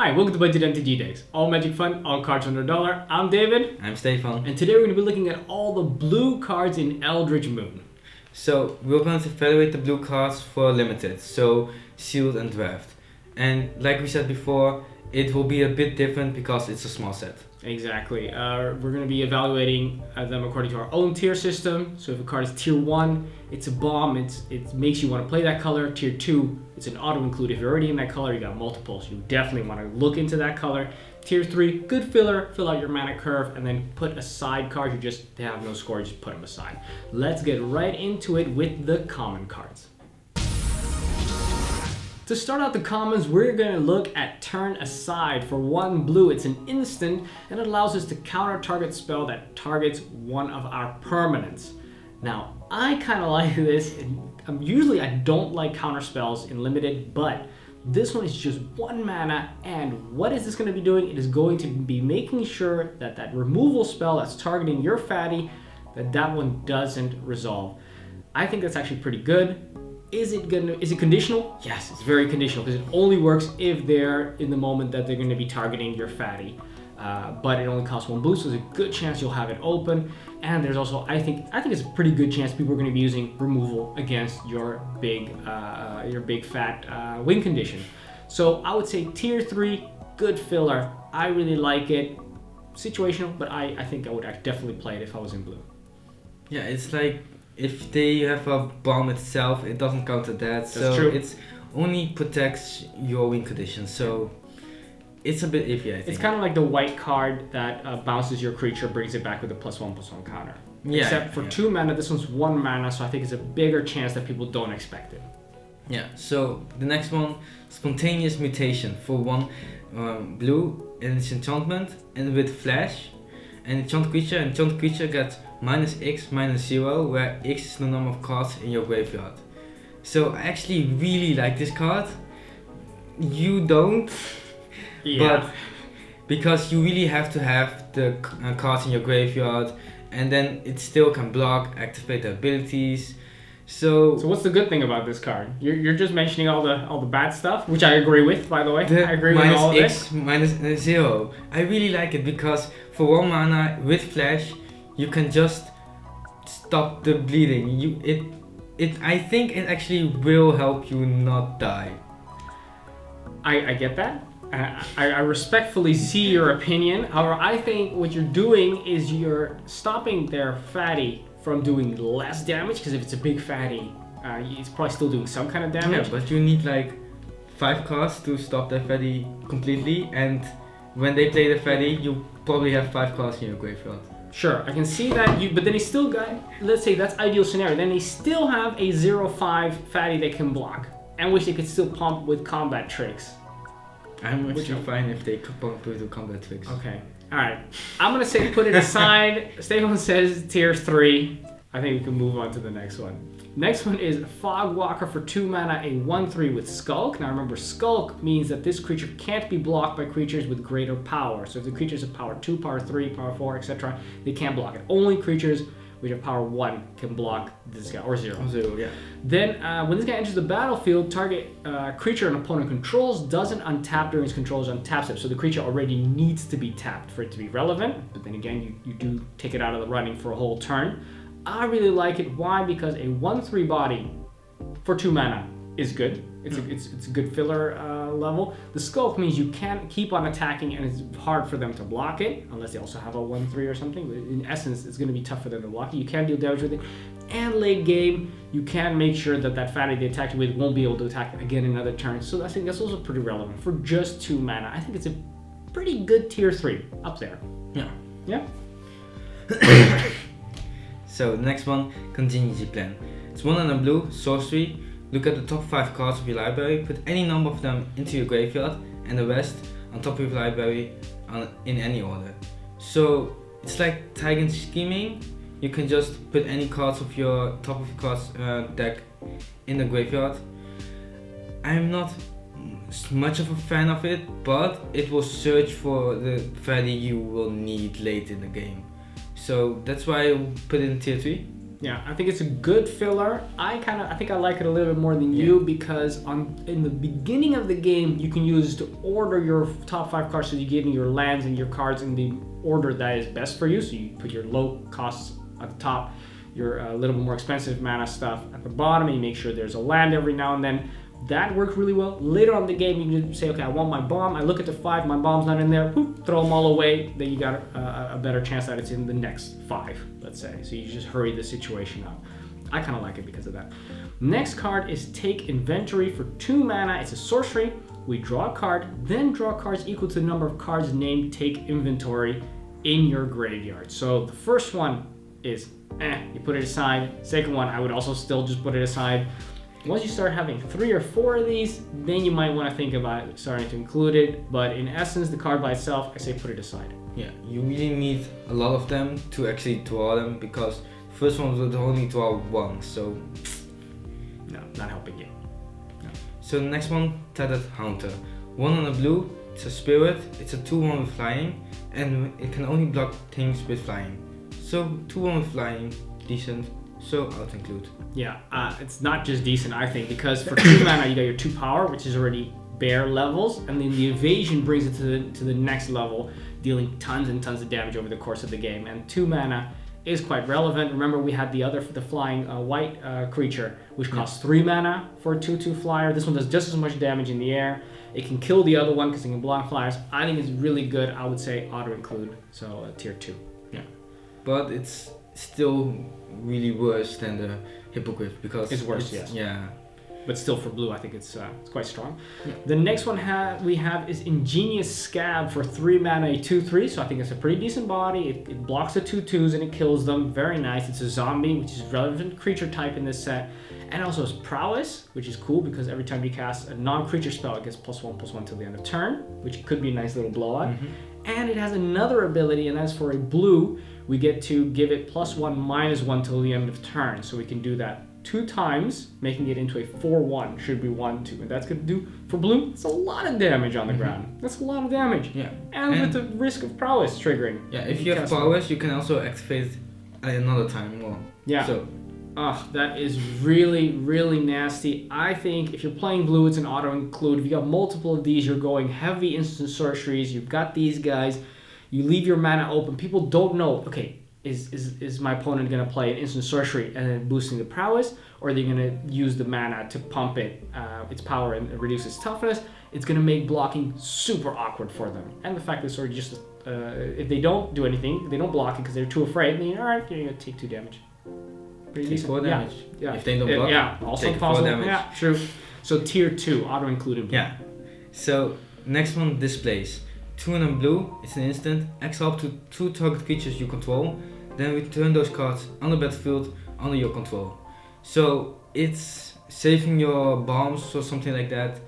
Hi, welcome to Budget MTG Decks. All magic fun, all cards under $1. I'm David. I'm Stefan. And today we're going to be looking at all the blue cards in Eldritch Moon. So we're going to evaluate the blue cards for limited, so sealed and draft. And like we said before, it will be a bit different because it's a small set. Exactly. We're going to be evaluating them according to our own tier system. So if a card is tier 1, it's a bomb, it makes you want to play that color. Tier 2, it's an auto include. If you're already in that color, you got multiples. You definitely want to look into that color. Tier 3, good filler, fill out your mana curve, and then put aside cards. You just have no score, just put them aside. Let's get right into it with the common cards. To start out the commons, we're going to look at Turn Aside. For 1 blue, it's an instant, and it allows us to counter target spell that targets one of our permanents. Now, I kind of like this. Usually I don't like counter spells in limited, but this one is just 1 mana, and what is this going to be doing? It is going to be making sure that that removal spell that's targeting your fatty, that one doesn't resolve. I think that's actually pretty good. Is it conditional? Yes, it's very conditional because it only works if they're in the moment that they're going to be targeting your fatty. But it only costs 1 blue, so there's a good chance you'll have it open. And there's also, I think it's a pretty good chance people are going to be using removal against your big fat win condition. So I would say tier 3, good filler. I really like it. Situational, but I think I would definitely play it if I was in blue. Yeah, it's like if they have a bomb itself, it doesn't counter that. That's so true. It's only protects your win condition. So it's a bit iffy, I think. It's kind of like the white card that bounces your creature, brings it back with a +1/+1 counter. Yeah, Except for 2 mana, this one's 1 mana, so I think it's a bigger chance that people don't expect it. Yeah, so the next one, Spontaneous Mutation. For 1 blue, and it's enchantment, and with flash. And enchant creature gets -X, -0, where X is the number of cards in your graveyard. So I actually really like this card. You don't, but because you really have to have the cards in your graveyard, and then it still can block, activate the abilities. So what's the good thing about this card? You're just mentioning all the bad stuff, which I agree with, by the way. I agree with all of it. -0. I really like it because for 1 mana with flash, you can just stop the bleeding. I think it actually will help you not die. I get that. I respectfully see your opinion. However, I think what you're doing is you're stopping their fatty from doing less damage, because if it's a big fatty, it's probably still doing some kind of damage. Yeah, but you need like 5 cards to stop their fatty completely, and when they play the fatty, you probably have 5 cards in your graveyard. Sure, I can see that, but then he still got, let's say that's ideal scenario, then they still have a 0/5 fatty they can block, and which they could still pump with combat tricks. I'm actually fine if they pump with the combat tricks. Okay, alright. I'm gonna say put it aside. Stefan says tier 3. I think we can move on to the next one. Next one is Fogwalker for 2 mana, a 1/3 with Skulk. Now remember, Skulk means that this creature can't be blocked by creatures with greater power. So if the creatures have power 2, power 3, power 4, etc., they can't block it. Only creatures which have power 1 can block this guy, or 0. 0, yeah. Then when this guy enters the battlefield, target creature an opponent controls doesn't untap during its control's untaps it. So the creature already needs to be tapped for it to be relevant. But then again, you do take it out of the running for a whole turn. I really like it. Why? Because a 1/3 body for 2 mana is good. It's a good filler level. The Skulk means you can't keep on attacking, and it's hard for them to block it unless they also have a 1/3 or something. But in essence, it's going to be tough for them to block it. You can deal damage with it, and late game you can make sure that that fatty they attacked with won't be able to attack again another turn. So I think that's also pretty relevant for just 2 mana. I think it's a pretty good tier 3 up there. Yeah. Yeah. So the next one, Contingency Plan. It's 1 and a blue, sorcery. Look at the top 5 cards of your library, put any number of them into your graveyard, and the rest on top of your library in any order. So it's like Tigan Scheming. You can just put any cards of your top of your cards deck in the graveyard. I'm not much of a fan of it, but it will search for the value you will need late in the game. So that's why I put it in tier 3. Yeah, I think it's a good filler. I think I like it a little bit more than you because in the beginning of the game you can use to order your top 5 cards, so you give me your lands and your cards in the order that is best for you. So you put your low costs at the top, your little bit more expensive mana stuff at the bottom, and you make sure there's a land every now and then. That worked really well. Later on in the game, you can say, okay, I want my bomb. I look at the 5, my bomb's not in there. Whoop, throw them all away. Then you got a better chance that it's in the next 5, let's say. So you just hurry the situation up. I kind of like it because of that. Next card is Take Inventory for 2 mana. It's a sorcery. We draw a card, then draw cards equal to the number of cards named Take Inventory in your graveyard. So the first one is, you put it aside. Second one, I would also still just put it aside. Once you start having 3 or 4 of these, then you might want to think about starting to include it. But in essence, the card by itself, I say put it aside. Yeah, you really need a lot of them to actually draw them, because the first one would only draw 1, so... No, not helping you. No. So the next one, Tethered Haunter. 1 on a blue, it's a spirit, it's a 2-1 with flying, and it can only block things with flying. So 2-1 with flying, decent. So I'll include. Yeah, it's not just decent, I think, because for 2 mana you got your 2 power, which is already bare levels, and then the evasion brings it to the next level, dealing tons and tons of damage over the course of the game. And 2 mana is quite relevant. Remember, we had the flying white creature, which costs 3 mana for a 2/2 flyer. This one does just as much damage in the air. It can kill the other one because it can block flyers. I think it's really good. I would say auto include, so tier 2. Yeah, but it's still really worse than the Hippogriff, because it's worse, yes. Yeah. But still, for blue, I think it's quite strong. Yeah. The next one we have is Ingenious Scab for 3 mana, a 2/3. So I think it's a pretty decent body. It blocks the 2/2s and it kills them. Very nice. It's a zombie, which is a relevant creature type in this set. And also has prowess, which is cool because every time you cast a non-creature spell, it gets +1/+1 till the end of turn, which could be a nice little blowout. Mm-hmm. And it has another ability, and that's for a blue. We get to give it +1/-1 till the end of turn. So we can do that 2 times, making it into a 4/1, should be 1/2. And that's going to do, for blue, it's a lot of damage on the ground. That's a lot of damage. Yeah. And with the risk of prowess triggering. Yeah, if you have prowess, you can also activate it another time more. Yeah. So. That is really, really nasty. I think if you're playing blue, it's an auto include. If you got multiple of these, you're going heavy instant sorceries. You've got these guys. You leave your mana open. People don't know, okay, is my opponent going to play an instant sorcery and then boosting the prowess, or are they going to use the mana to pump its power and reduce its toughness? It's going to make blocking super awkward for them. And the fact that sort of just, if they don't do anything, they don't block it because they're too afraid, then all right, you're going to take 2 damage. Pretty decent. 4 damage. Yeah. If they don't block, also take possible. 4 damage. Yeah, true. So tier 2, auto included. Yeah. So next one, Displace. 2 and a blue, it's an instant. Exile up to 2 target creatures you control. Then return those cards on the battlefield under your control. So it's saving your bombs or something like that.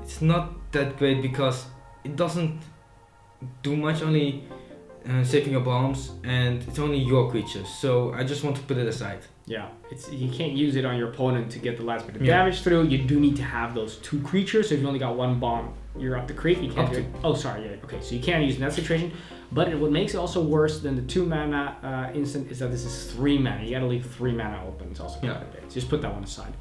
It's not that great because it doesn't do much, only saving your bombs, and it's only your creatures. So I just want to put it aside. Yeah, you can't use it on your opponent to get the last bit of damage through. You do need to have those 2 creatures. So if you only got 1 bomb, you're up to creep. You can't do it. Oh, sorry. Yeah. Okay, so you can't use it in that situation. But what makes it also worse than the 2 mana instant is that this is 3 mana. You got to leave 3 mana open. It's also kind of big. So just put that one aside.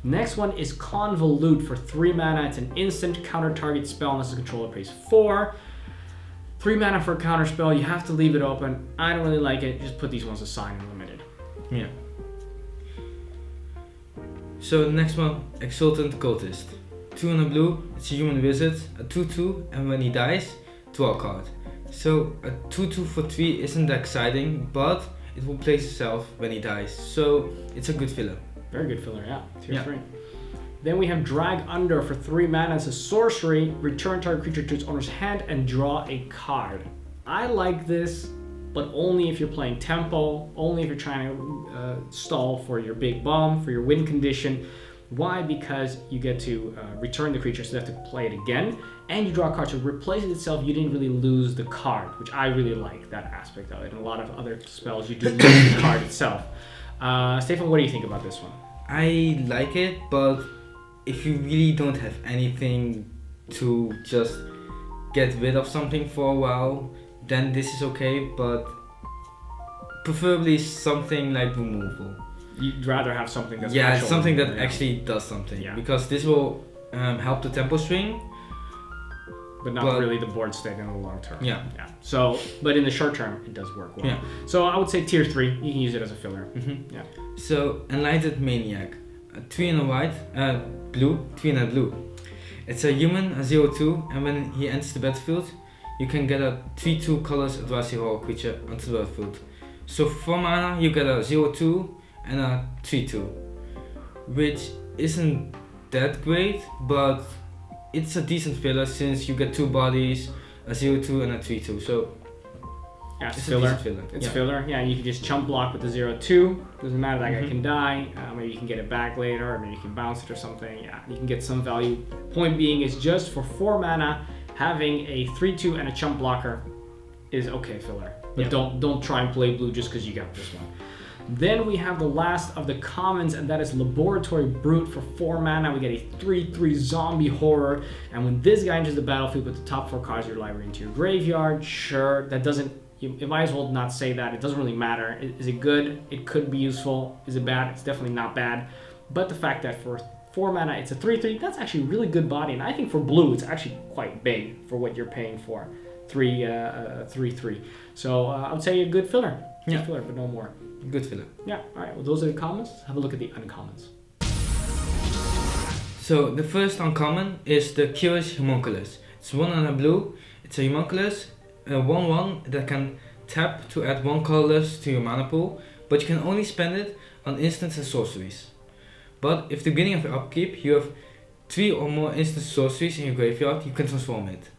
Next one is Convolute for 3 mana. It's an instant counter target spell unless the controller pays 4. 3 mana for a counter spell. You have to leave it open. I don't really like it. Just put these ones aside and limited. Yeah. So the next one, Exultant Cultist. 2 and a blue, it's a human wizard, a 2/2, and when he dies, draw a card. So a 2/2 for 3 isn't that exciting, but it will place itself when he dies. So it's a good filler. Very good filler, yeah. Tier 3. Then we have Drag Under for 3 mana. It's a sorcery. Return target creature to its owner's hand and draw a card. I like this, but only if you're playing tempo, only if you're trying to stall for your big bomb, for your win condition. Why? Because you get to return the creature, so you have to play it again, and you draw a card. So replace it itself, you didn't really lose the card, which I really like that aspect of it. In a lot of other spells, you do lose the card itself. Stefan, what do you think about this one? I like it, but if you really don't have anything to just get rid of something for a while, then this is okay, but preferably something like removal. You'd rather have something that's something that actually does something. Yeah. Because this will help the tempo swing. But not really the board state in the long term. Yeah. So, but in the short term, it does work well. Yeah. So I would say tier 3. You can use it as a filler. Mm-hmm. Yeah. So Enlightened Maniac, 3 and a white, blue, 3 and a blue. It's a human, a 0/2, and when he enters the battlefield, you can get a 3/2 colors adversary horror creature onto the battlefield. So for 4 mana, you get a 0/2 and a 3/2, which isn't that great, but it's a decent filler since you get 2 bodies, a 0/2 and a 3/2. So yeah, it's filler. a decent filler. It's filler. Yeah, you can just chump block with the 0/2. Doesn't matter, that guy can die. Maybe you can get it back later, or maybe you can bounce it or something. Yeah, you can get some value. Point being is just for 4 mana, having a 3/2 and a chump blocker is okay filler. But don't try and play blue just because you got this one. Then we have the last of the commons, and that is Laboratory Brute for 4 mana. We get a 3/3 zombie horror, and when this guy enters the battlefield with the top 4 cards of your library into your graveyard, sure, that doesn't, you might as well not say that. It doesn't really matter. Is it good? It could be useful. Is it bad? It's definitely not bad. But the fact that for 4 mana, it's a 3/3, that's actually a really good body, and I think for blue, it's actually quite big for what you're paying for. 3/3. So I would say a good filler. Yeah. Filler, but no more. Good filler. Yeah, alright, well those are the commons. Let's have a look at the uncommons. So the first uncommon is the Curious Homunculus. It's 1 and a blue. It's a homunculus, a 1/1 that can tap to add 1 colorless to your mana pool, but you can only spend it on instants and sorceries. But if the beginning of your upkeep you have 3 or more instant sorceries in your graveyard, you can transform it.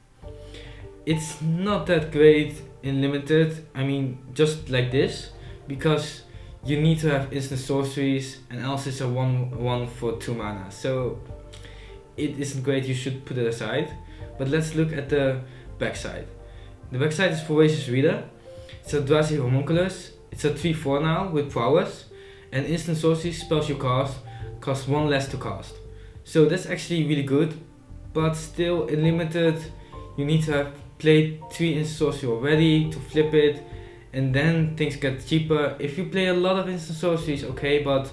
It's not that great in limited, I mean just like this, because you need to have instant sorceries and else it's a 1/1 for 2 mana. So it isn't great, you should put it aside. But let's look at the backside. The backside is Voracious Reader. It's a Drasy Homunculus. It's a 3/4 now with prowess, and instant sorceries spells you cast cost 1 less to cast. So that's actually really good, but still in limited you need to have played 3 instant sorcery already to flip it, and then things get cheaper. If you play a lot of instant sorceries, okay, but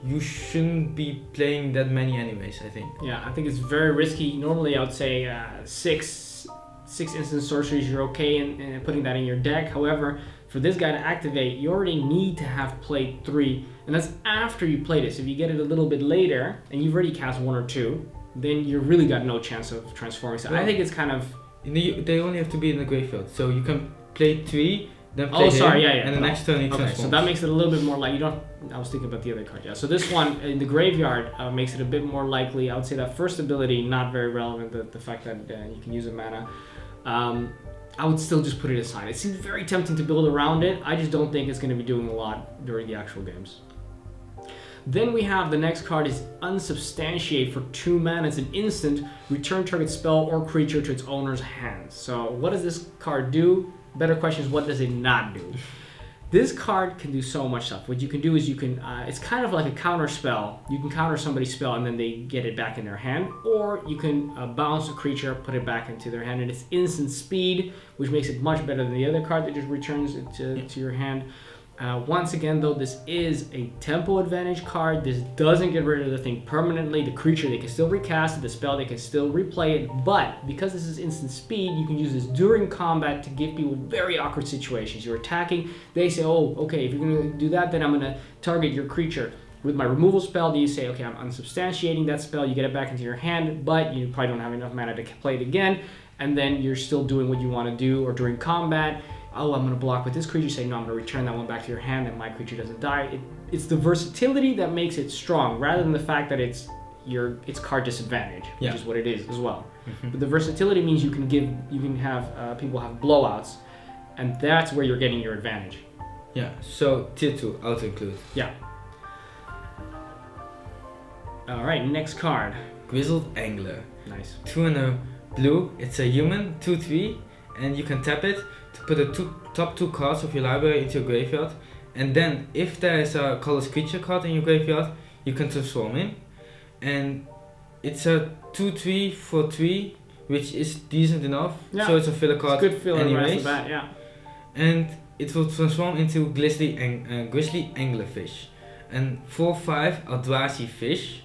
you shouldn't be playing that many anyways, I think. Yeah, I think it's very risky. Normally I would say 6 instant sorceries, you're okay in putting that in your deck. However, for this guy to activate, you already need to have played 3, and that's after you played it. So if you get it a little bit later, and you've already cast 1 or 2, then you really got no chance of transforming. So I think it's kind of... They only have to be in the graveyard, so you can play 3, then play and the next turn you transform. Okay, so that makes it a little bit more like, you don't... I was thinking about the other card, yeah. So this one in the graveyard makes it a bit more likely. I would say that first ability, not very relevant, the fact that you can use a mana. I would still just put it aside. It seems very tempting to build around it. I just don't think it's going to be doing a lot during the actual games. Then we have the next card is Unsubstantiate for 2 mana. It's an instant. Return target spell or creature to its owner's hands. So what does this card do? Better question is, what does it not do? This card can do so much stuff. What you can do is you can, it's kind of like a counter spell. You can counter somebody's spell and then they get it back in their hand. Or you can bounce a creature, put it back into their hand, and it's instant speed, which makes it much better than the other card that just returns it to your hand. Once again though, this is a tempo advantage card. This doesn't get rid of the thing permanently. The creature, they can still recast it. The spell, they can still replay it. But because this is instant speed, you can use this during combat to give people very awkward situations. You're attacking, they say, oh, okay, if you're going to do that, then I'm going to target your creature. With my removal spell, do you say, okay, I'm unsubstantiating that spell, you get it back into your hand, but you probably don't have enough mana to play it again, and then you're still doing what you want to do. Or during combat, oh, I'm going to block with this creature, say, no, I'm going to return that one back to your hand and my creature doesn't die. It's the versatility that makes it strong, rather than the fact that it's card disadvantage, which is what it is as well. But the versatility means you can have people have blowouts, and that's where you're getting your advantage. Yeah, so tier 2, auto include. Yeah. Alright, next card. Grizzled Angler. Nice. 2 and a blue, it's a human, 2/3, and you can tap it to put the top 2 cards of your library into your graveyard, and then if there is a colorless creature card in your graveyard, you can transform him. And it's a 2/3 for 3, which is decent enough. So it's a filler card. It's good filler anyways. right off the bat, yeah. And it will transform into grizzly anglerfish. And 4/5 Eldrazi fish.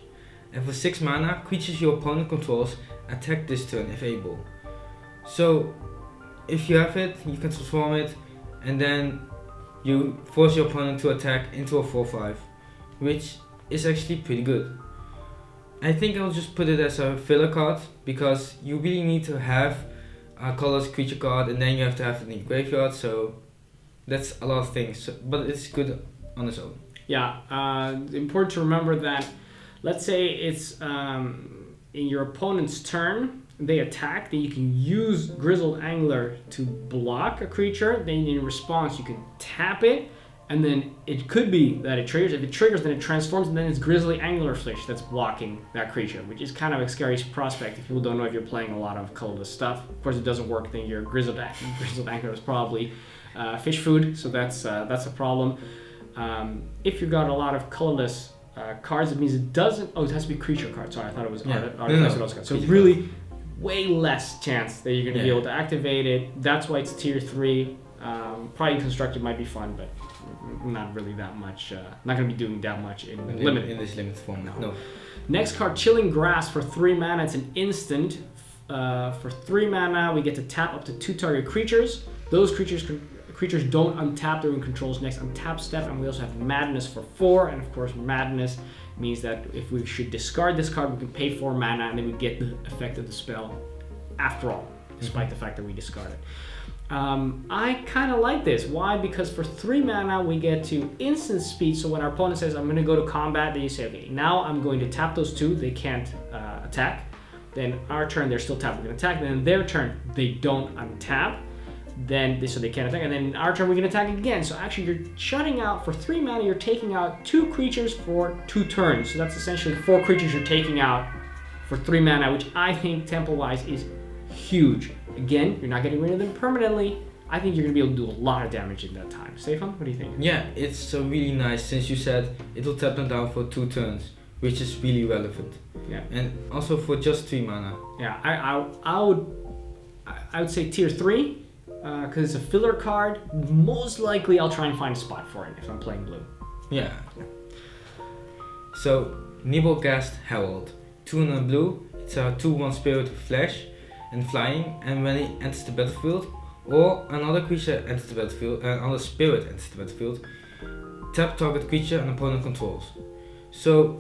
And for 6 mana, creatures your opponent controls attack this turn if able. So if you have it, you can transform it, and then you force your opponent to attack into a 4/5, which is actually pretty good. I think I'll just put it as a filler card, because you really need to have a colorless creature card, and then you have to have it in your graveyard, so that's a lot of things, but it's good on its own. Yeah, important to remember that, let's say it's in your opponent's turn, they attack, then you can use Grizzled Angler to block a creature, then in response you can tap it, and then it could be that it triggers. If it triggers, then it transforms, and then it's Grizzly Anglerfish that's blocking that creature, which is kind of a scary prospect if people don't know if you're playing a lot of colorless stuff. Of course, it doesn't work, then your Grizzled Angler is probably fish food, so that's a problem. If you got a lot of colorless cards, it means it doesn't. Oh, it has to be creature cards. Sorry, I thought it was artifact cards. So really, way less chance that you're going to be able to activate it. That's why it's tier 3. Probably constructed might be fun, but not really that much. Not going to be doing that much in this limited format. No. Next card, Chillin Grass for 3 mana. It's an instant. For 3 mana, we get to tap up to 2 target creatures. Those creatures don't untap during control's next untap step, and we also have Madness for 4, and of course Madness means that if we should discard this card, we can pay 4 mana, and then we get the effect of the spell after all, despite the fact that we discard it. I kind of like this. Why? Because for 3 mana, we get to instant speed, so when our opponent says, I'm going to go to combat, then you say, okay, now I'm going to tap those 2, they can't attack. Then our turn, they're still tapped, we're going to attack. Then their turn, they don't untap. So they can't attack, and then in our turn we can attack again. So actually you're shutting out, for 3 mana, you're taking out 2 creatures for 2 turns. So that's essentially 4 creatures you're taking out for 3 mana, which I think tempo-wise is huge. Again, you're not getting rid of them permanently. I think you're going to be able to do a lot of damage in that time. Stefan, what do you think? Yeah, it's really nice, since you said it will tap them down for 2 turns, which is really relevant. Yeah. And also for just 3 mana. Yeah, I would say tier 3. Because it's a filler card, most likely I'll try and find a spot for it if I'm playing blue. Yeah. So, Nibblegast Herald. 2 and a blue, it's a 2/1 spirit with flash and flying, and when it enters the battlefield, or another creature enters the battlefield, another spirit enters the battlefield, tap target creature and opponent controls. So,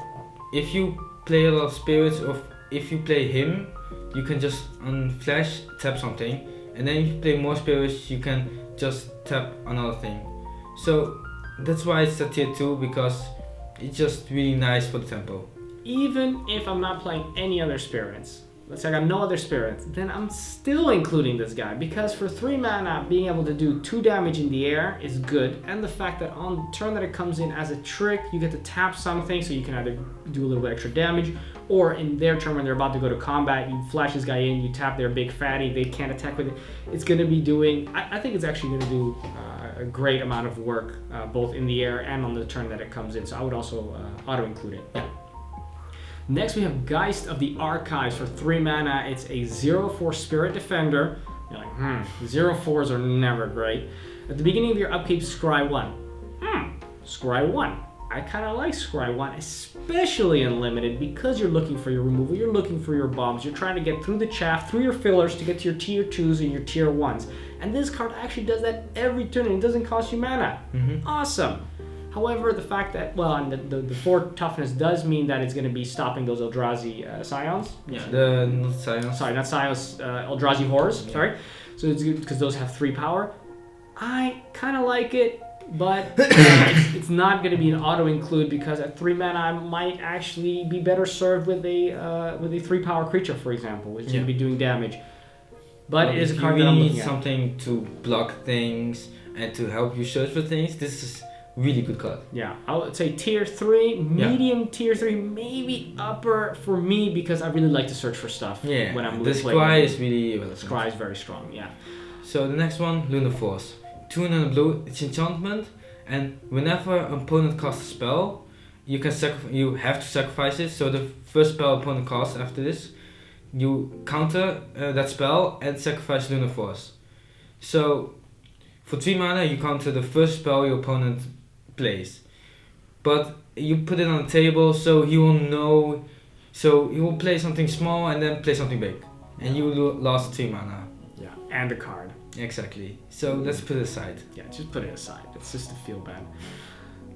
if you play a lot of spirits, or if you play him, you can just on flash tap something. And then if you play more spirits, you can just tap another thing. So that's why it's a tier 2, because it's just really nice for the tempo. Even if I'm not playing any other spirits, let's say I got no other spirits, then I'm still including this guy, because for 3 mana, being able to do 2 damage in the air is good, and the fact that on the turn that it comes in as a trick, you get to tap something, so you can either do a little bit extra damage, or in their turn when they're about to go to combat, you flash this guy in, you tap their big fatty, they can't attack with it. It's going to be doing, I think it's actually going to do a great amount of work, both in the air and on the turn that it comes in, so I would also auto-include it. Yeah. Next we have Geist of the Archives for 3 mana. It's a 0/4 Spirit Defender. You're like, 0/4s are never great. At the beginning of your upkeep, scry 1. Scry 1. I kind of like scry 1, especially in limited, because you're looking for your removal, you're looking for your bombs, you're trying to get through the chaff, through your fillers to get to your tier 2s and your tier 1s. And this card actually does that every turn, and it doesn't cost you mana. Awesome. However, the fact that, well, and the 4 toughness does mean that it's going to be stopping those Eldrazi Scions. Yeah, not Scions. Sorry, not Scions, Eldrazi Horrors, sorry. So it's good because those have 3 power. I kind of like it, but it's not going to be an auto-include, because at 3 mana I might actually be better served with a 3 power creature, for example, which is going to be doing damage. But it is a card that I'm looking at. If you need something to block things and to help you search for things, this is really good card. Yeah, I would say tier 3, medium tier 3, maybe upper for me, because I really like to search for stuff when I'm playing. The scry is really relevant. Scry is very strong, yeah. So the next one, Lunar Force. 2 and a blue, it's enchantment, and whenever an opponent casts a spell, you have to sacrifice it. So the first spell opponent casts after this, you counter that spell and sacrifice Lunar Force. So For 3 mana, you counter the first spell your opponent plays. But you put it on the table so he will know. So he will play something small and then play something big. And you lost 3 mana. Yeah, and a card. Exactly. So let's put it aside. Yeah, just put it aside. It's just to feel bad.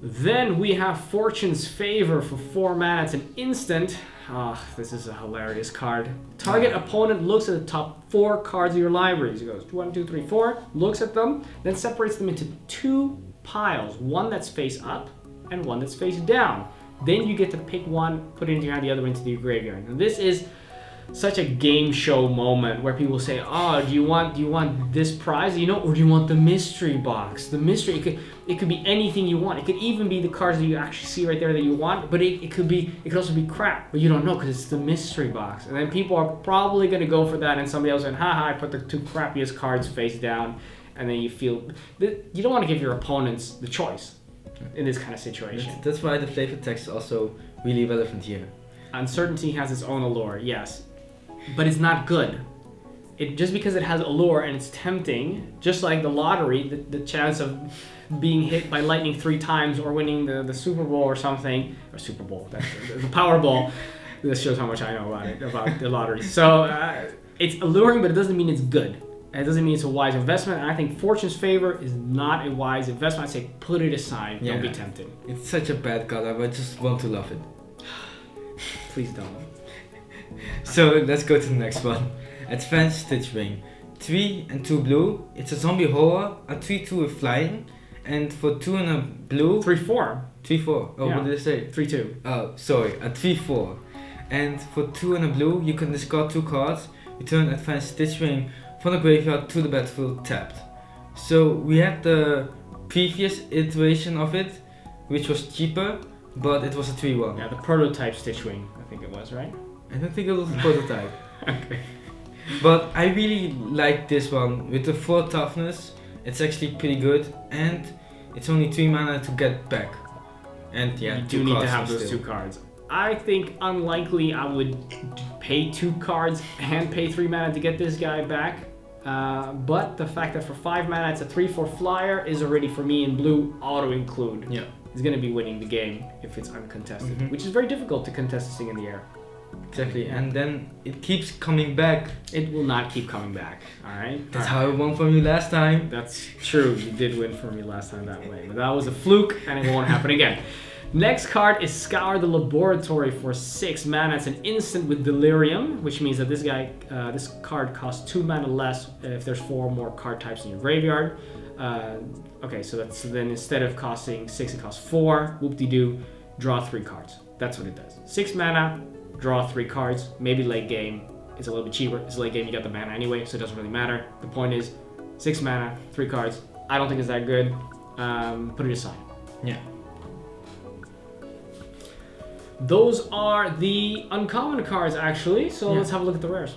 Then we have Fortune's Favor for 4 mana. It's an instant. This is a hilarious card. Target opponent looks at the top 4 cards of your library. He goes 1, 2, 3, 4, looks at them, then separates them into 2 piles. One that's face up and one that's face down. Then you get to pick one, put it into your hand, the other into the graveyard. And this is such a game show moment where people say, "Oh, do you want this prize, or do you want the mystery box?" The mystery, it could be anything you want. It could even be the cards that you actually see right there that you want, but it could also be crap, but you don't know because it's the mystery box. And then people are probably going to go for that, and somebody else saying, "Haha, I put the 2 crappiest cards face down," and then you feel that you don't want to give your opponents the choice in this kind of situation. That's why the flavor text is also really relevant here. Uncertainty has its own allure, yes. But it's not good. Just because it has allure and it's tempting, just like the lottery, the chance of being hit by lightning 3 times or winning the Super Bowl or something, or Super Bowl, that's the Powerball. This shows how much I know about the lottery. So it's alluring, but it doesn't mean it's good. It doesn't mean it's a wise investment. And I think Fortune's Favor is not a wise investment. I say put it aside. Yeah. Don't be tempted. It's such a bad card. I just want to love it. Please don't. So let's go to the next one. Advanced Stitch Ring. 3 and 2 blue. It's a zombie horror. A 3/2 with flying. And for 2 and a blue. 3/4. 3/4. Oh, yeah. What did I say? 3/2. Oh, sorry. A 3/4. And for 2 and a blue, you can discard 2 cards. Return Advanced Stitch Ring from the graveyard to the battlefield tapped. So we had the previous iteration of it, which was cheaper, but it was a 3/1. Yeah, the prototype Stitch Ring, I think it was, right? I don't think it was a prototype. Okay. But I really like this one. With the 4 toughness, it's actually pretty good, and it's only 3 mana to get back. And yeah, you do need to have those 2 cards. I think unlikely I would pay 2 cards and pay 3 mana to get this guy back. But the fact that for 5 mana it's a 3/4 flyer is already, for me in blue, auto include. Yeah. He's going to be winning the game if it's uncontested, which is very difficult to contest this thing in the air. Exactly, and then it keeps coming back. It will not keep coming back, alright? That's how I won from you last time. That's true, you did win from me last time that way, but that was a fluke and it won't happen again. Next card is Scour the Laboratory for 6 mana. It's an instant with Delirium, which means that this card costs 2 mana less if there's 4 more card types in your graveyard. Okay, so then instead of costing 6, it costs 4. Whoop-de-doo, draw 3 cards. That's what it does. 6 mana, draw 3 cards. Maybe late game it's a little bit cheaper. It's late game, you got the mana anyway, so it doesn't really matter. The point is 6 mana, 3 cards. I don't think it's that good. Put it aside. Yeah. Those are the uncommon cards, actually. So let's have a look at the rares.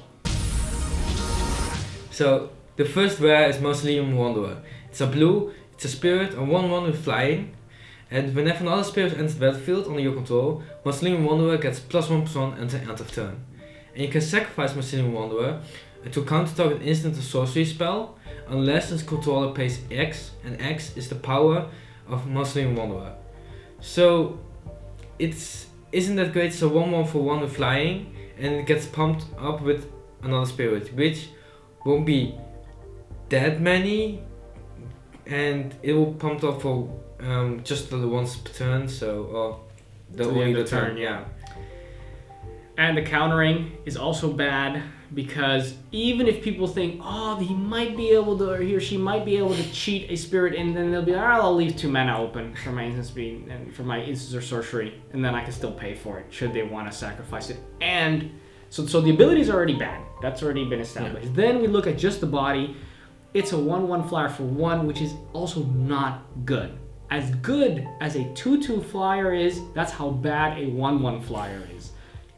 So the first rare is Mausoleum Wanderer. It's a blue, it's a spirit, a 1/1 with flying. And whenever another spirit enters the battlefield under your control, Mausoleum Wanderer gets +1% until end of turn. And you can sacrifice Mausoleum Wanderer to counter target instant or sorcery spell, unless its controller pays X, and X is the power of Mausoleum Wanderer. So isn't that great? It's a 1/1 for 1 with flying, and it gets pumped up with another spirit, which won't be that many, and it will pump up for just the once per turn, or the only the turn, yeah. And the countering is also bad, because even if people think, oh, he might be able to, or he or she might be able to cheat a spirit, and then they'll be like, I'll leave 2 mana open for my instant speed and for my instants or sorcery, and then I can still pay for it should they want to sacrifice it. And so the ability is already bad. That's already been established. Yeah. Then we look at just the body. It's a 1/1 flyer for 1, which is also not good. As good as a 2/2 flyer is, that's how bad a 1/1 flyer is.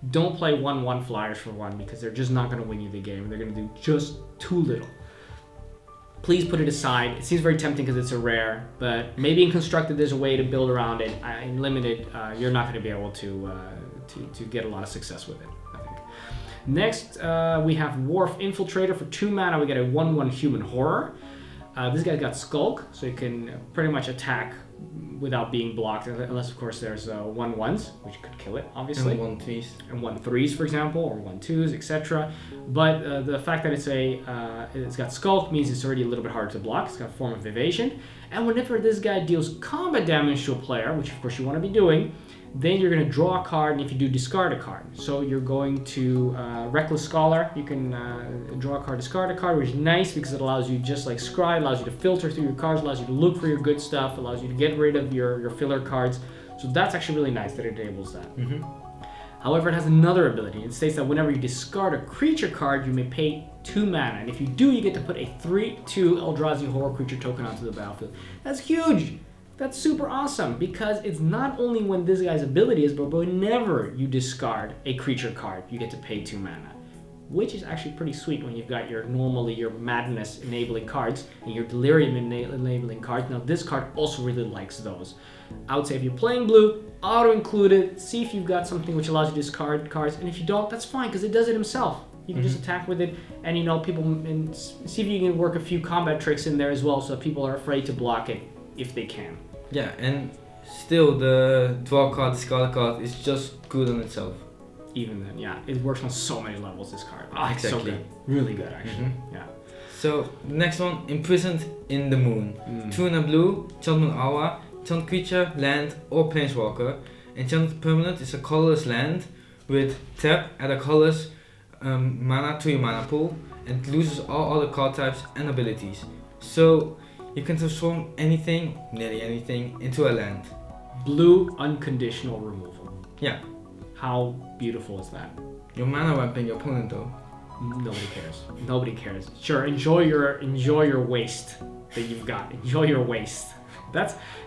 Don't play 1/1 flyers for 1, because they're just not going to win you the game. They're going to do just too little. Please put it aside. It seems very tempting because it's a rare, but maybe in Constructed there's a way to build around it. In Limited, you're not going to be able to get a lot of success with it, I think. Next, we have Wharf Infiltrator for 2 mana. We get a 1/1 human horror. This guy's got Skulk, so you can pretty much attack without being blocked, unless of course there's 1/1s, which could kill it, obviously. And 1/3s. And 1/3s, for example, or 1/2s, etc. But the fact that it's got Skulk means it's already a little bit harder to block. It's got a form of evasion. And whenever this guy deals combat damage to a player, which of course you want to be doing, then you're going to draw a card, and if you do, discard a card. So you're going to Reckless Scholar. You can draw a card, discard a card, which is nice because it allows you, just like Scry, allows you to filter through your cards, allows you to look for your good stuff, allows you to get rid of your filler cards. So that's actually really nice that it enables that. Mm-hmm. However, it has another ability. It states that whenever you discard a creature card, you may pay 2 mana. And if you do, you get to put a 3/2 Eldrazi Horror creature token onto the battlefield. That's huge! That's super awesome, because it's not only when this guy's ability is, but whenever you discard a creature card, you get to pay 2 mana. Which is actually pretty sweet when you've got your Madness enabling cards and your Delirium enabling cards. Now this card also really likes those. I would say if you're playing blue, auto include it, see if you've got something which allows you to discard cards, and if you don't, that's fine, because it does it himself. You can just attack with it, and people, and see if you can work a few combat tricks in there as well, so people are afraid to block it if they can. Yeah, and still the draw card, discard card is just good on itself. Even then, yeah, it works on so many levels, this card. Oh, Exactly. It's so good. Really good, actually. Yeah. So, the next one, Imprisoned in the Moon. 2 and a blue, enchantment aura, enchant creature, land, or planeswalker. Enchanted permanent is a colorless land with tap, add a colorless mana to your mana pool, and loses all other card types and abilities. So, you can transform anything, nearly anything, into a land. Blue unconditional removal. Yeah. How beautiful is that? Your mana ramping your opponent though. Nobody cares. Nobody cares. Sure, enjoy your waste that you've got. Enjoy your waste.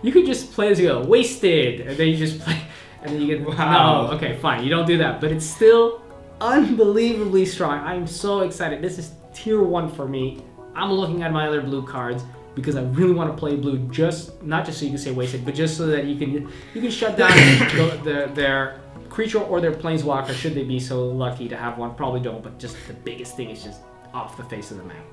You could just play as you go, wasted, and then you just play, and then you get. Wow. No, okay, fine. You don't do that, but it's still unbelievably strong. I'm so excited. This is tier 1 for me. I'm looking at my other blue cards because I really want to play blue, not just so you can say wasted, but just so that you can shut down their creature or their planeswalker should they be so lucky to have one. Probably don't, but just the biggest thing is just off the face of the map.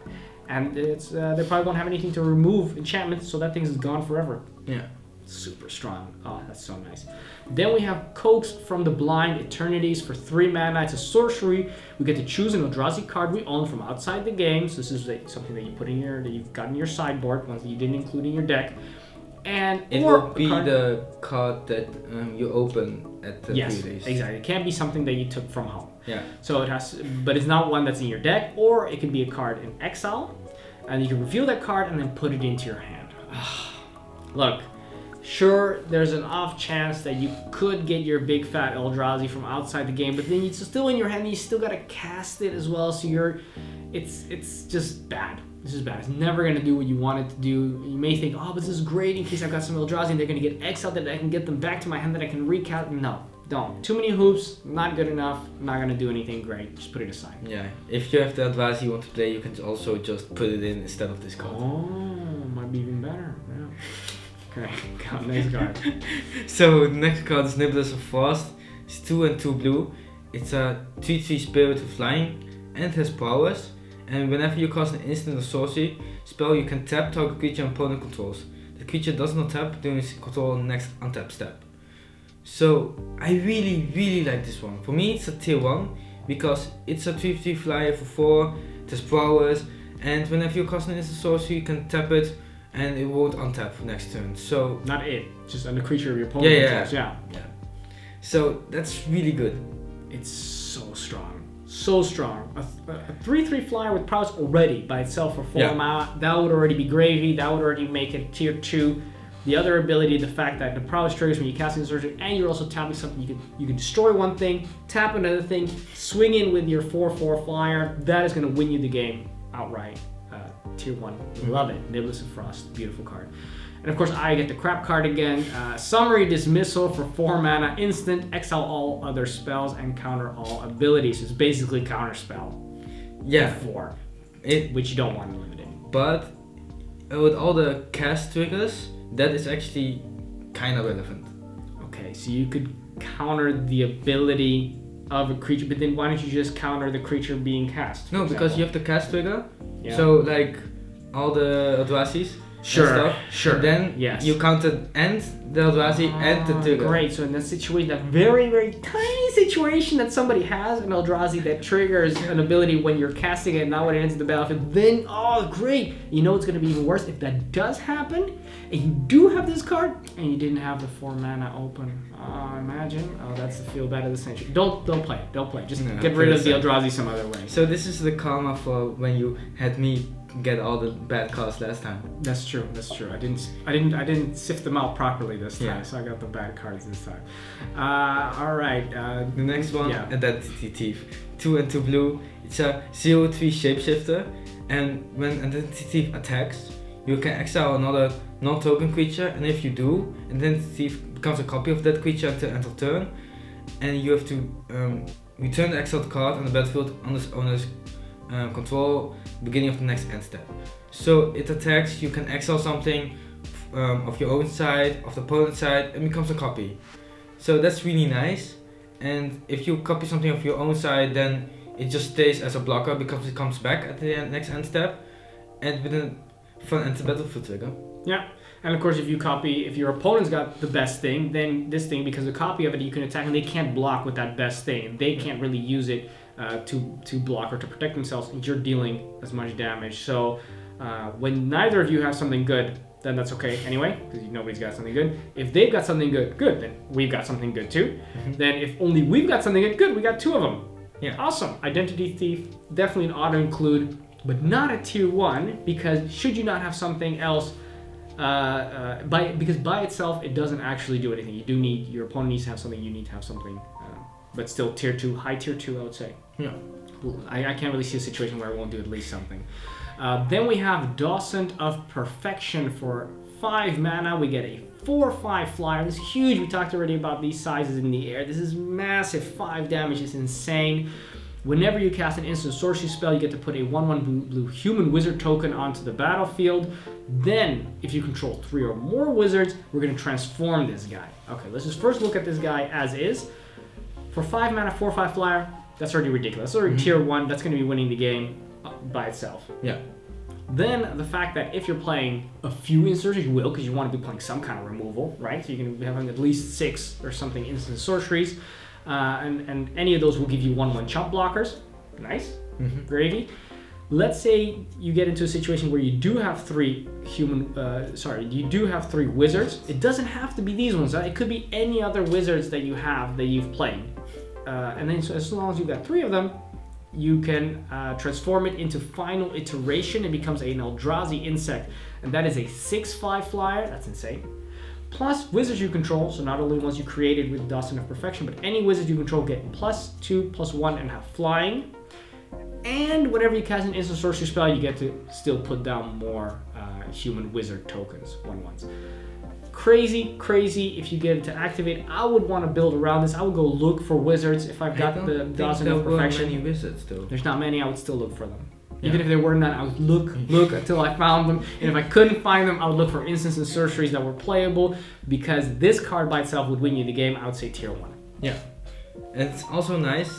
And they probably don't have anything to remove enchantments, so that thing is gone forever. Yeah. Super strong. Oh, that's so nice. Then we have Coax from the Blind Eternities for 3 mana. It's a sorcery. We get to choose an Eldrazi card we own from outside the game. So this is something that you put in that you've got in your sideboard, ones that you didn't include in your deck. And it will be the card that you open at the Prerelease. Exactly. It can't be something that you took from home. Yeah. So but it's not one that's in your deck, or it can be a card in exile, and you can reveal that card and then put it into your hand. Look. Sure, there's an off chance that you could get your big fat Eldrazi from outside the game, but then it's still in your hand and you still gotta cast it as well, so it's just bad. This is bad. It's never gonna do what you want it to do. You may think, oh, but this is great in case I've got some Eldrazi and they're gonna get exiled, that I can get them back to my hand, that I can recast. No, don't. Too many hoops, not good enough, not gonna do anything great. Just put it aside. Yeah, if you have the Eldrazi you want to play, you can also just put it in instead of this card. Oh, might be even better. Yeah. Okay, nice card. So the next card is Nibblers of Frost. It's 2 and 2 blue. It's a 3/3 spirit with flying, and it has powers. And whenever you cast an instant or sorcery spell, you can tap target creature opponent controls. The creature does not tap during its control next untap step. So I really like this one. For me, it's a tier 1 because it's a 3/3 flyer for 4. It has powers, and whenever you cast an instant sorcery, you can tap it. And it won't untap for next turn, so... Not it, just on the creature of your opponent. Yeah. So, that's really good. It's so strong. So strong. A 3/3 flyer with prowess already by itself for 4 mana, that would already be gravy, that would already make it tier 2. The other ability, the fact that the prowess triggers when you cast an surgery, and you're also tapping something, you can destroy one thing, tap another thing, swing in with your 4/4 flyer, that is going to win you the game outright. Tier 1. Love it. Nibblers of Frost. Beautiful card. And of course, I get the crap card again. Summary Dismissal for 4 mana. Instant. Exile all other spells and counter all abilities. It's basically counter spell. Yeah. 4. Which you don't want to limit it. But with all the cast triggers, that is actually kind of relevant. Okay, so you could counter the ability of a creature, but then why don't you just counter the creature being cast? No, because you have the cast trigger. Yeah. So like all the Eldrazi's. Sure. And then you counted and the Eldrazi and the trigger. Great. So in that situation, that very, very tiny situation that somebody has an Eldrazi that triggers an ability when you're casting it, not when it enters the battlefield, then, oh, great. You know it's going to be even worse if that does happen, and you do have this card, and you didn't have the 4 mana open. Imagine. Oh, that's the feel bad of the century. Don't play it. Don't play it. Just get rid of the Eldrazi some other way. So this is the karma for when you had me get all the bad cards last time. That's true. That's true. I didn't sift them out properly this time, so I got the bad cards this time. All right. The next one, Identity Thief. 2 and 2 blue. It's a 0/3 shapeshifter, and when Identity Thief attacks, you can exile another non-token creature, and if you do, Identity Thief becomes a copy of that creature until end of turn, and you have to return the exiled card on the battlefield on this owner's control beginning of the next end step. So it attacks, you can exile something of your own side, of the opponent's side, and becomes a copy. So that's really nice. And if you copy something of your own side, then it just stays as a blocker because it comes back at the next end step, and with a fun enter battlefield trigger. Yeah. And of course, if your opponent's got the best thing, then this thing, because a copy of it, you can attack, and they can't block with that best thing. They can't really use it to block or to protect themselves, and you're dealing as much damage. So when neither of you have something good, then that's okay anyway, because nobody's got something good. If they've got something good, then we've got something good too. Then if only we've got something good, we got 2 of them. Yeah. Awesome. Identity Thief, definitely an auto include, but not a tier 1, because should you not have something else, because by itself it doesn't actually do anything. You do need, your opponent needs to have something, you need to have something, but still tier 2, high tier 2 I would say. Yeah. I can't really see a situation where I won't do at least something. Then we have Docent of Perfection for 5 mana. We get a 4/5 flyer. This is huge. We talked already about these sizes in the air. This is massive. 5 damage is insane. Whenever you cast an instant sorcery spell, you get to put a 1/1 blue human wizard token onto the battlefield. Then, if you control 3 or more wizards, we're going to transform this guy. Okay, let's just first look at this guy as is. For 5 mana, 4/5 flyer, that's already ridiculous. That's already tier 1. That's going to be winning the game by itself. Yeah. Then the fact that if you're playing a few insertions, you will, because you want to be playing some kind of removal, right? So you can be having at least 6 or something instant sorceries. And any of those will give you 1/1 chump blockers. Nice. Gravy. Let's say you get into a situation where you do have 3 wizards. It doesn't have to be these ones. It could be any other wizards that you have that you've played. And then so as long as you've got 3 of them, you can transform it into Final Iteration. It becomes an Eldrazi insect, and that is a 6/5 flyer. That's insane. Plus wizards you control, so not only ones you created with Docent of Perfection, but any wizards you control get +2/+1 and have flying. And whenever you cast an instant sorcery spell, you get to still put down more human wizard tokens, 1/1s. Crazy. If you get to activate, I would want to build around this. I would go look for wizards if I've got the Docent of Perfection. Many wizards though. There's not many. I would still look for them. Even if there were none, I would look until I found them. And if I couldn't find them, I would look for instants and sorceries that were playable, because this card by itself would win you the game. I would say tier 1. Yeah. And it's also nice.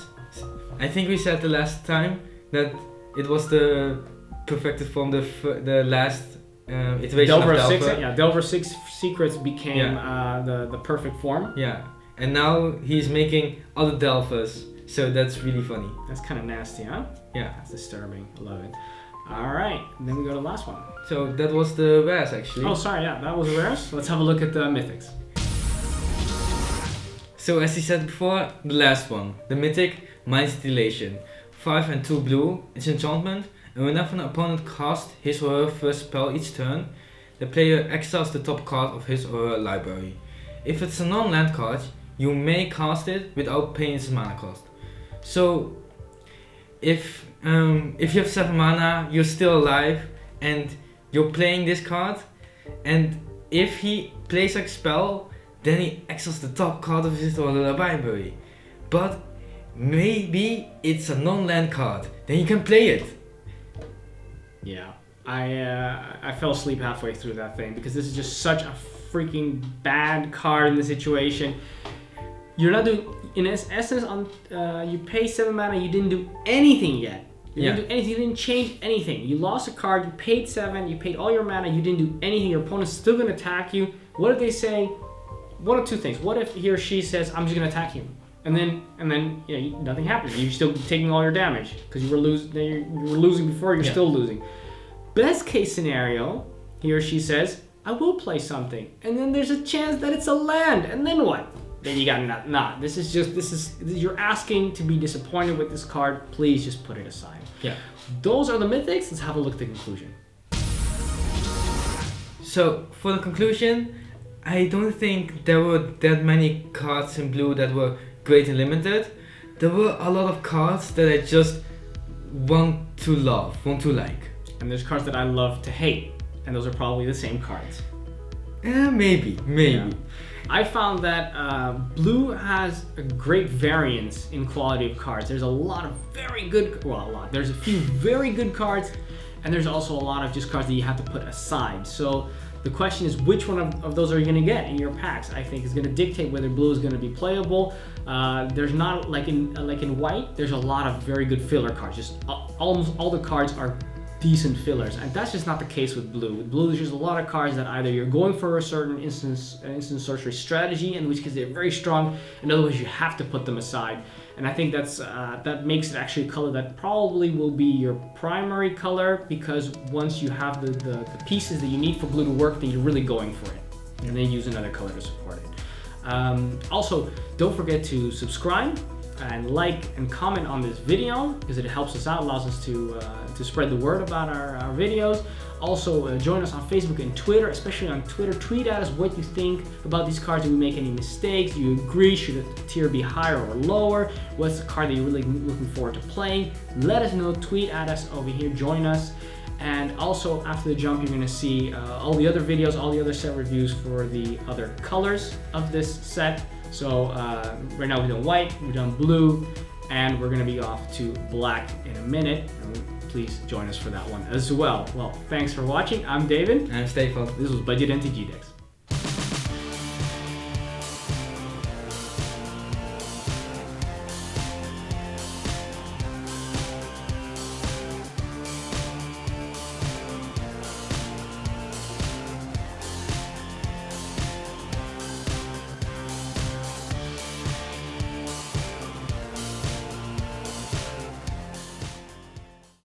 I think we said the last time that it was the perfected form, the last iteration Delver of Delver. 6, Delver 6 Secrets became the perfect form. Yeah. And now he's making other Delvers. So that's really funny. That's kind of nasty, huh? Yeah. That's disturbing. I love it. All right, then we go to the last one. So that was the rares actually. Oh, sorry, yeah, that was the rares. Let's have a look at the Mythics. So as he said before, the last one, the Mythic Mind's Dilation. 5 and 2 blue, it's enchantment, and whenever an opponent casts his or her first spell each turn, the player exiles the top card of his or her library. If it's a non-land card, you may cast it without paying its mana cost. So if you have 7 mana, you're still alive, and you're playing this card, and if he plays a spell, then he exiles the top card of his or her library. But maybe it's a non-land card, then you can play it. Yeah, I fell asleep halfway through that thing, because this is just such a freaking bad card in the situation. You're not doing, in essence, you pay 7 mana, you didn't do anything yet. You didn't do anything, you didn't change anything. You lost a card, you paid 7, you paid all your mana, you didn't do anything, your opponent's still gonna attack you. What if they say, one of two things. What if he or she says, I'm just gonna attack you? And then nothing happens. You're still taking all your damage because you were losing before, you're still losing. Best case scenario, he or she says, I will play something. And then there's a chance that it's a land. And then what? Then you got not. This is you're asking to be disappointed with this card. Please just put it aside. Yeah. Those are the mythics. Let's have a look at the conclusion. So for the conclusion, I don't think there were that many cards in blue that were great and limited. There were a lot of cards that I just want to love, want to like. And there's cards that I love to hate. And those are probably the same cards. Maybe. Yeah. I found that blue has a great variance in quality of cards. There's a lot of very good, there's a few very good cards, and there's also a lot of just cards that you have to put aside. So the question is, which one of those are you going to get in your packs? I think is going to dictate whether blue is going to be playable. There's not, like in white, there's a lot of very good filler cards. Just almost all the cards are decent fillers, and that's just not the case with blue. With blue, there's just a lot of cards that either you're going for a certain instant sorcery strategy, in which case they're very strong, and otherwise you have to put them aside. And I think that makes it actually a color that probably will be your primary color, because once you have the pieces that you need for blue to work, then you're really going for it, and then use another color to support it. Also, don't forget to subscribe and like and comment on this video, because it helps us out, allows us to spread the word about our videos. Also, join us on Facebook and Twitter, especially on Twitter. Tweet at us what you think about these cards. Did we make any mistakes? Do you agree? Should the tier be higher or lower? What's the card that you're really looking forward to playing? Let us know. Tweet at us over here. Join us. And also, after the jump, you're going to see all the other videos, all the other set reviews for the other colors of this set. So right now we've done white, we've done blue, and we're going to be off to black in a minute. And please join us for that one as well. Well, thanks for watching. I'm David. I'm Stefan. This was Budget MTG Decks.